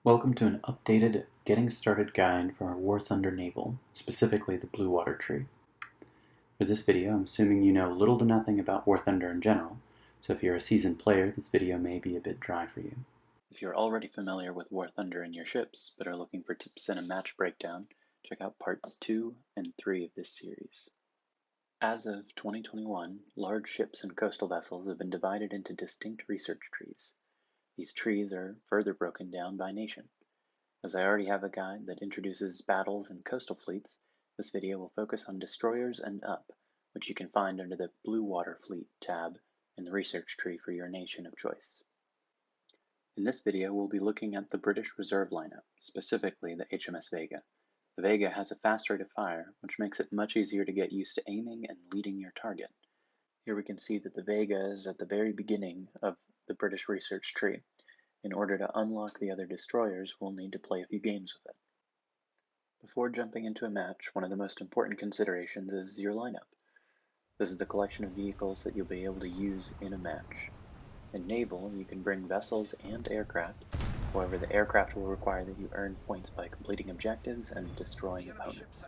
Welcome to an updated Getting Started guide for our War Thunder Naval, specifically the Blue Water Tree. For this video, I'm assuming you know little to nothing about War Thunder in general, so if you're a seasoned player, this video may be a bit dry for you. If you're already familiar with War Thunder in your ships, but are looking for tips and a match breakdown, check out parts 2 and 3 of this series. As of 2021, large ships and coastal vessels have been divided into distinct research trees. These trees are further broken down by nation. As I already have a guide that introduces battles and coastal fleets, this video will focus on destroyers and up, which you can find under the Blue Water Fleet tab in the research tree for your nation of choice. In this video, we'll be looking at the British Reserve lineup, specifically the HMS Vega. The Vega has a fast rate of fire, which makes it much easier to get used to aiming and leading your target. Here we can see that the Vega is at the very beginning of the British research tree. In order to unlock the other destroyers, we'll need to play a few games with it. Before jumping into a match, one of the most important considerations is your lineup. This is the collection of vehicles that you'll be able to use in a match. In Naval, you can bring vessels and aircraft. However, the aircraft will require that you earn points by completing objectives and destroying opponents.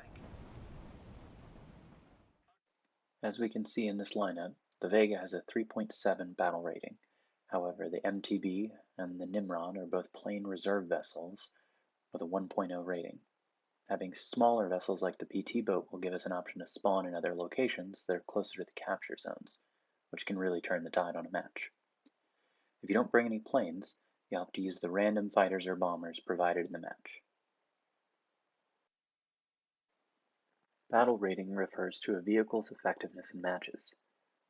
As we can see in this lineup, the Vega has a 3.7 battle rating. However, the MTB and the Nimrod are both plain reserve vessels with a 1.0 rating. Having smaller vessels like the PT boat will give us an option to spawn in other locations that are closer to the capture zones, which can really turn the tide on a match. If you don't bring any planes, you'll have to use the random fighters or bombers provided in the match. Battle rating refers to a vehicle's effectiveness in matches,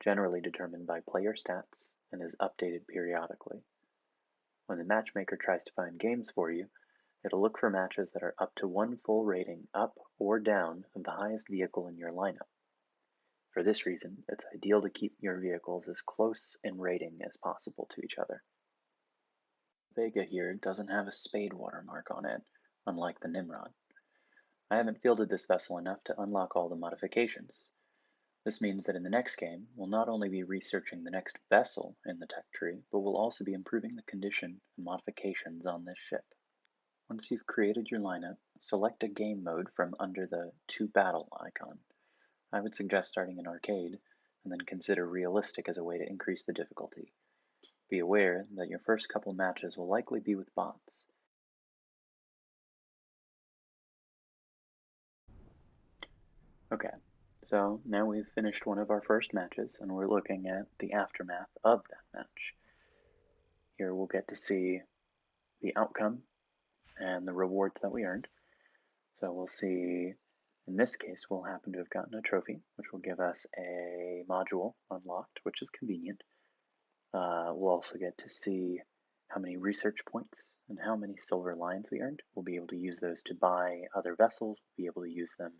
generally determined by player stats and is updated periodically. When the matchmaker tries to find games for you, it'll look for matches that are up to one full rating up or down of the highest vehicle in your lineup. For this reason, it's ideal to keep your vehicles as close in rating as possible to each other. Vega here doesn't have a spade watermark on it, unlike the Nimrod. I haven't fielded this vessel enough to unlock all the modifications. This means that in the next game, we'll not only be researching the next vessel in the tech tree, but we'll also be improving the condition and modifications on this ship. Once you've created your lineup, select a game mode from under the To Battle icon. I would suggest starting in Arcade, and then consider Realistic as a way to increase the difficulty. Be aware that your first couple matches will likely be with bots. Okay, so now we've finished one of our first matches, and we're looking at the aftermath of that match. Here we'll get to see the outcome and the rewards that we earned. So we'll see, in this case, we'll happen to have gotten a trophy, which will give us a module unlocked, which is convenient. We'll also get to see how many research points and how many silver lions we earned. We'll be able to use those to buy other vessels, we'll be able to use them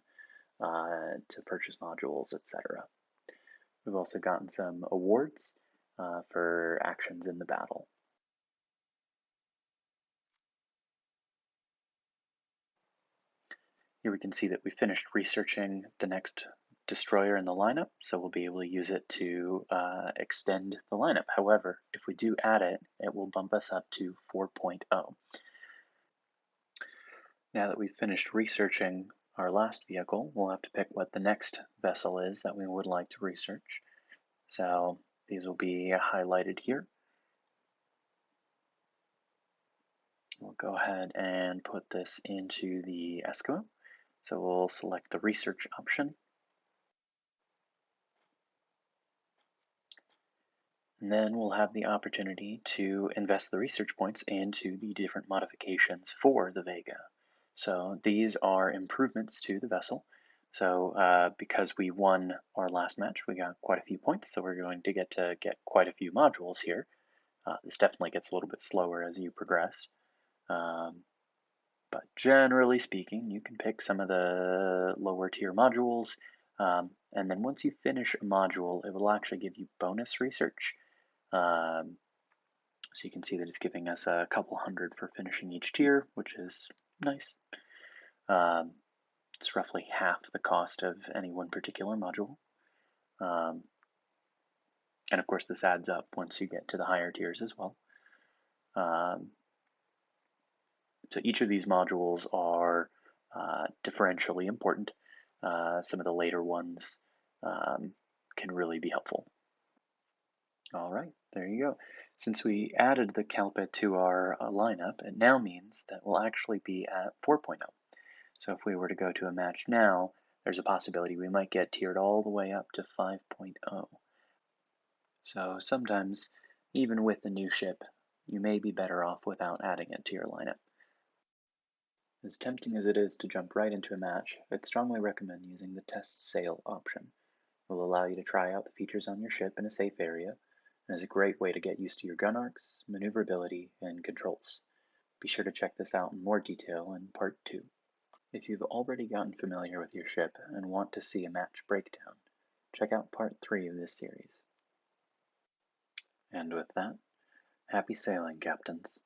to purchase modules, etc. We've also gotten some awards for actions in the battle. Here we can see that we finished researching the next destroyer in the lineup, so we'll be able to use it to extend the lineup. However, if we do add it, it will bump us up to 4.0. Now that we've finished researching our last vehicle, we'll have to pick what the next vessel is that we would like to research. So these will be highlighted here. We'll go ahead and put this into the Eskimo. So we'll select the research option. And then we'll have the opportunity to invest the research points into the different modifications for the Vega. So these are improvements to the vessel. So because we won our last match, we got quite a few points, so we're going to get quite a few modules here. This definitely gets a little bit slower as you progress. But generally speaking, you can pick some of the lower tier modules, and then once you finish a module, it will actually give you bonus research. So you can see that it's giving us a couple hundred for finishing each tier, which is nice. It's roughly half the cost of any one particular module. And of course, this adds up once you get to the higher tiers as well. So each of these modules are differentially important. Some of the later ones can really be helpful. All right, there you go. Since we added the CalPIT to our lineup, it now means that we'll actually be at 4.0. So if we were to go to a match now, there's a possibility we might get tiered all the way up to 5.0. So sometimes, even with the new ship, you may be better off without adding it to your lineup. As tempting as it is to jump right into a match, I'd strongly recommend using the Test Sail option. It will allow you to try out the features on your ship in a safe area, and is a great way to get used to your gun arcs, maneuverability, and controls. Be sure to check this out in more detail in Part 2. If you've already gotten familiar with your ship and want to see a match breakdown, check out Part 3 of this series. And with that, happy sailing, Captains.